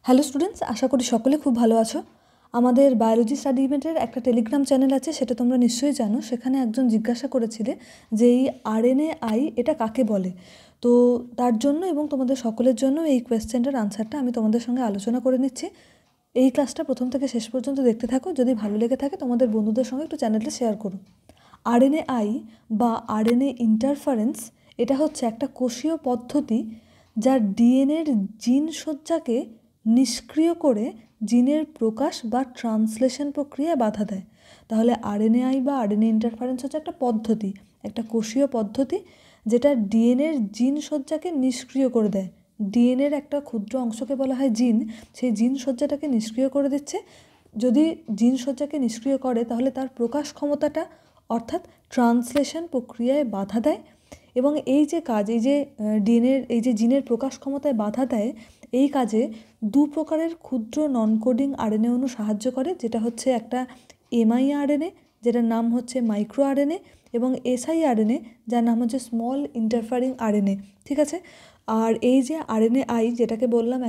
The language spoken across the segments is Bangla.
হ্যালো স্টুডেন্টস, আশা করি সকলে খুব ভালো আছো। আমাদের বায়োলজি স্টাডি ইভেন্টের একটা টেলিগ্রাম চ্যানেল আছে, সেটা তোমরা নিশ্চয়ই জানো। সেখানে একজন জিজ্ঞাসা করেছিলে যে এই RNAi এটা কাকে বলে। তো তার জন্য এবং তোমাদের সকলের জন্য এই কোয়েশ্চেনটার আনসারটা আমি তোমাদের সঙ্গে আলোচনা করে নিচ্ছি। এই ক্লাসটা প্রথম থেকে শেষ পর্যন্ত দেখতে থাকো। যদি ভালো লেগে থাকে তোমাদের বন্ধুদের সঙ্গে একটু চ্যানেলটা শেয়ার করো। RNAi বা RNA ইন্টারফারেন্স এটা হচ্ছে একটা কোষীয় পদ্ধতি যা ডিএনএর জিন সজ্জাকে নিষ্ক্রিয় করে জিনের প্রকাশ বা ট্রান্সলেশন প্রক্রিয়ায় বাধা দেয়। তাহলে RNAi বা RNA ইন্টারফারেন্স হচ্ছে একটা পদ্ধতি, একটা কোষীয় পদ্ধতি যেটা ডিএনএর জিন সজ্জাকে নিষ্ক্রিয় করে দেয়। ডিএনএর একটা ক্ষুদ্র অংশকে বলা হয় জিন, সেই জিন সজ্জাটাকে নিষ্ক্রিয় করে দিচ্ছে। যদি জিন সজ্জাকে নিষ্ক্রিয় করে তাহলে তার প্রকাশ ক্ষমতাটা অর্থাৎ ট্রান্সলেশন প্রক্রিয়ায় বাধা দেয়। এবং এই যে কাজ, এই যে ডিএনএর এই যে জিনের প্রকাশ ক্ষমতায় বাধা দেয়, এই কাজে দু প্রকারের ক্ষুদ্র নন কোডিং RNA অণু সাহায্য করে, যেটা হচ্ছে একটা mRNA যেটার নাম হচ্ছে মাইক্রো RNA এবং siRNA যার নাম হচ্ছে স্মল ইন্টারফারিং RNA। ঠিক আছে। আর এই যে RNAi যেটাকে বললাম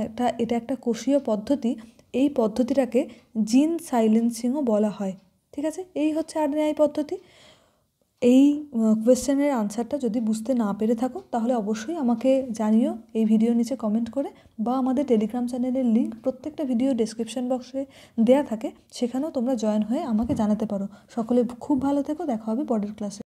এটা একটা কোষীয় পদ্ধতি, এই পদ্ধতিটাকে জিন সাইলেন্সিংও বলা হয়। ঠিক আছে, এই হচ্ছে RNAi পদ্ধতি। এই কোয়েশ্চেনের আনসারটা যদি বুঝতে না পেরে থাকো তাহলে অবশ্যই আমাকে জানিও এই ভিডিও নিচে কমেন্ট করে, বা আমাদের টেলিগ্রাম চ্যানেলের লিঙ্ক প্রত্যেকটা ভিডিও ডেসক্রিপশন বক্সে দেওয়া থাকে, সেখানেও তোমরা জয়েন হয়ে আমাকে জানাতে পারো। সকলে খুব ভালো থেকো, দেখা হবে পরের ক্লাসে।